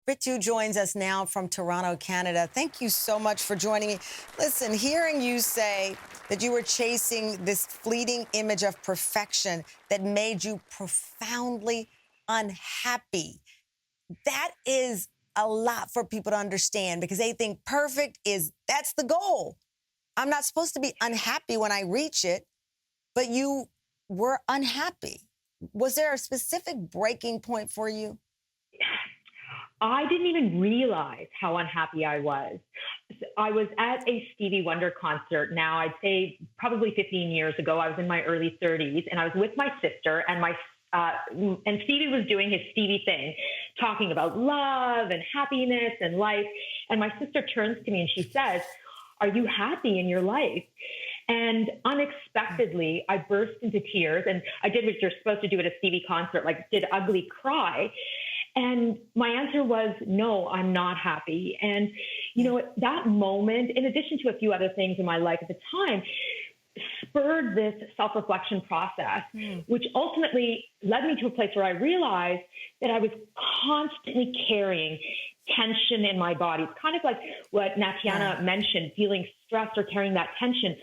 Ritu joins us now from Toronto, Canada. Thank you so much for joining me. Listen, hearing you say that you were chasing this fleeting image of perfection that made you profoundly unhappy, that is a lot for people to understand because they think that's the goal. I'm not supposed to be unhappy when I reach it, but you were unhappy. Was there a specific breaking point for you? I didn't even realize how unhappy I was. I was at a Stevie Wonder concert. Now, I'd say probably 15 years ago. I was in my early 30s, and I was with my sister, and and Stevie was doing his Stevie thing, talking about love and happiness and life. And my sister turns to me and she says, "Are you happy in your life?" And unexpectedly, I burst into tears, and I did what you're supposed to do at a Stevie concert, like did ugly cry. And my answer was, no, I'm not happy. And, you know, that moment, in addition to a few other things in my life at the time, spurred this self-reflection process, which ultimately led me to a place where I realized that I was constantly carrying tension in my body. It's kind of like what Natiana mentioned, feeling stress or carrying that tension.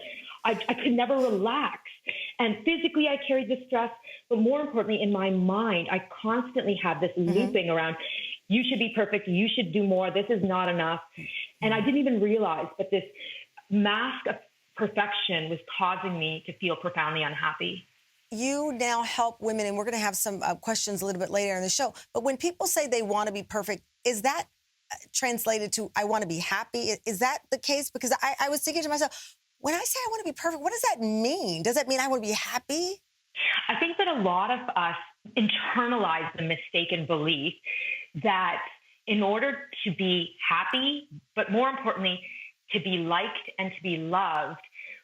I could never relax. And physically, I carried the stress, but more importantly, in my mind, I constantly had this looping around, you should be perfect, you should do more, this is not enough. And I didn't even realize that this mask of perfection was causing me to feel profoundly unhappy. You now help women, and we're going to have some questions a little bit later in the show, but when people say they want to be perfect, is that translated to, I want to be happy? Is that the case? Because I was thinking to myself, when I say I want to be perfect, what does that mean? Does that mean I want to be happy? I think that a lot of us internalize the mistaken belief that in order to be happy, but more importantly, to be liked and to be loved,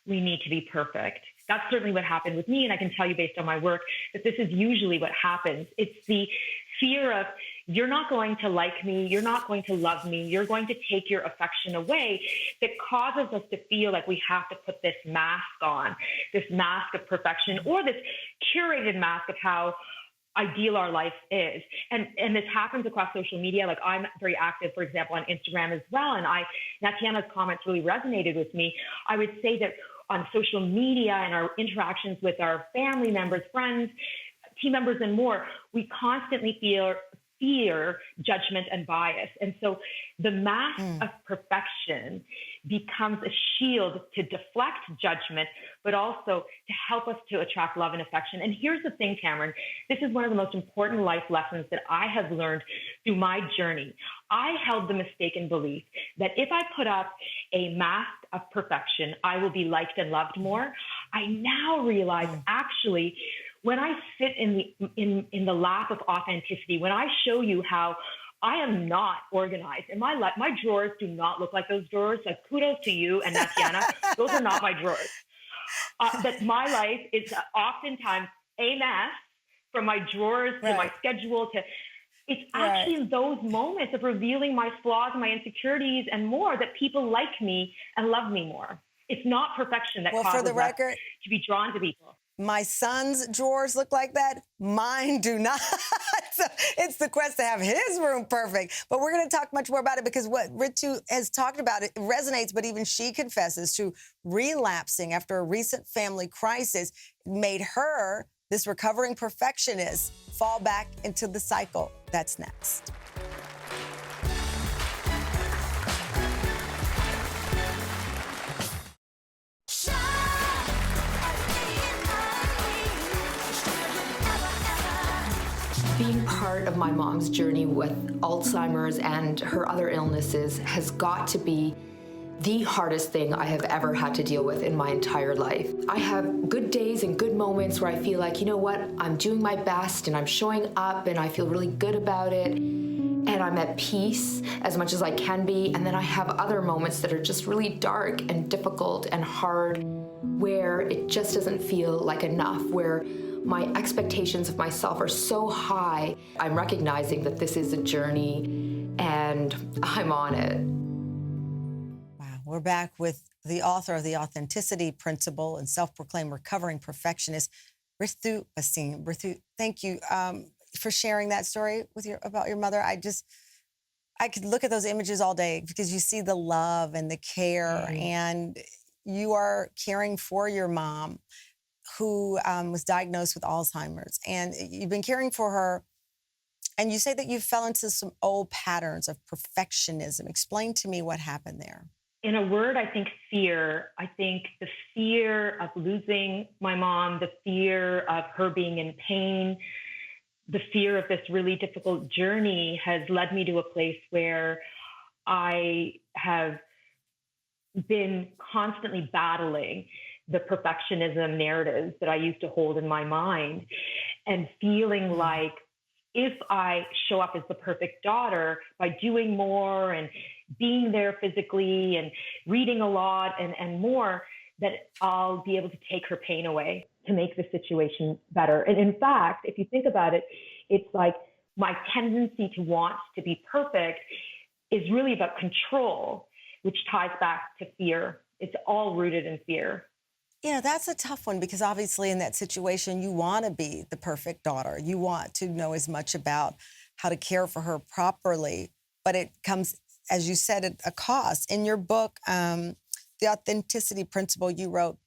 we need to be perfect. That's certainly what happened with me. And I can tell you based on my work that this is usually what happens. It's the fear of, you're not going to like me, you're not going to love me, you're going to take your affection away, that causes us to feel like we have to put this mask on, this mask of perfection, or this curated mask of how ideal our life is. And this happens across social media. Like, I'm very active, for example, on Instagram as well. And Natiana's comments really resonated with me. I would say that on social media and our interactions with our family members, friends, team members, and more, we constantly feel fear, judgment, and bias. And so the mask of perfection becomes a shield to deflect judgment, but also to help us to attract love and affection. And here's the thing, Tamron, this is one of the most important life lessons that I have learned through my journey. I held the mistaken belief that if I put up a mask of perfection, I will be liked and loved more. I now realize actually, when I sit in the lap of authenticity, when I show you how I am not organized in my life, my drawers do not look like those drawers. Like, kudos to you and Natiana, those are not my drawers. That my life is oftentimes a mess, from my drawers to my schedule to. It's actually in those moments of revealing my flaws, my insecurities, and more that people like me and love me more. It's not perfection that causes us to be drawn to people. My son's drawers look like that. Mine do not. So it's the quest to have his room perfect. But we're going to talk much more about it because what Ritu has talked about, it resonates, but even she confesses to relapsing after a recent family crisis. It made her, this recovering perfectionist, fall back into the cycle. That's next. Being part of my mom's journey with Alzheimer's and her other illnesses has got to be the hardest thing I have ever had to deal with in my entire life. I have good days and good moments where I feel like, you know what, I'm doing my best and I'm showing up and I feel really good about it and I'm at peace as much as I can be. And then I have other moments that are just really dark and difficult and hard, where it just doesn't feel like enough, where my expectations of myself are so high. I'm recognizing that this is a journey and I'm on it. Wow. We're back with the author of The Authenticity Principle and self-proclaimed recovering perfectionist, Ritu Bhasin. Ritu, thank you for sharing that story with about your mother. I I could look at those images all day because you see the love and the care, Mhm. and you are caring for your mom who was diagnosed with Alzheimer's, and you've been caring for her. And you say that you fell into some old patterns of perfectionism. Explain to me what happened there. In a word, I think fear. I think the fear of losing my mom, the fear of her being in pain, the fear of this really difficult journey has led me to a place where I have been constantly battling the perfectionism narratives that I used to hold in my mind and feeling like if I show up as the perfect daughter by doing more and being there physically and reading a lot and more, that I'll be able to take her pain away to make the situation better. And in fact, if you think about it, it's like my tendency to want to be perfect is really about control, which ties back to fear. It's all rooted in fear. Yeah, that's a tough one because obviously in that situation, you want to be the perfect daughter. You want to know as much about how to care for her properly, but it comes, as you said, at a cost. In your book, The Authenticity Principle, you wrote,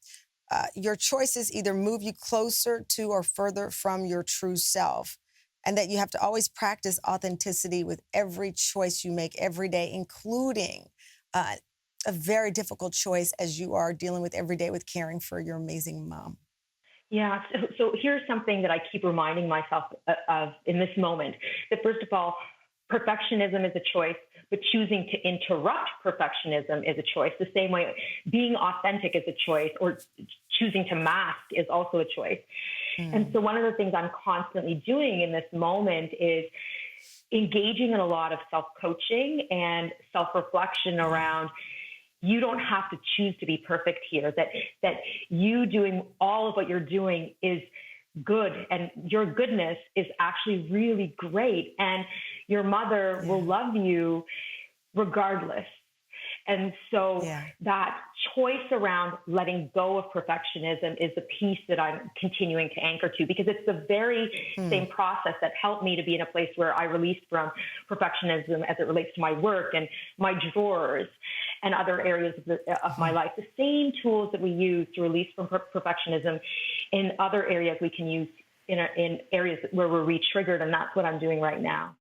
your choices either move you closer to or further from your true self, and that you have to always practice authenticity with every choice you make every day, including uh, a very difficult choice as you are dealing with every day with caring for your amazing mom. Yeah. So here's something that I keep reminding myself of in this moment that, first of all, perfectionism is a choice, but choosing to interrupt perfectionism is a choice. The same way being authentic is a choice, or choosing to mask is also a choice. And so one of the things I'm constantly doing in this moment is engaging in a lot of self-coaching and self-reflection around you don't have to choose to be perfect here, that you doing all of what you're doing is good, and your goodness is actually really great, and your mother will love you regardless. And so that choice around letting go of perfectionism is the piece that I'm continuing to anchor to, because it's the very same process that helped me to be in a place where I released from perfectionism as it relates to my work and my drawers and other areas of my life. The same tools that we use to release from perfectionism in other areas we can use in areas where we're re-triggered, and that's what I'm doing right now.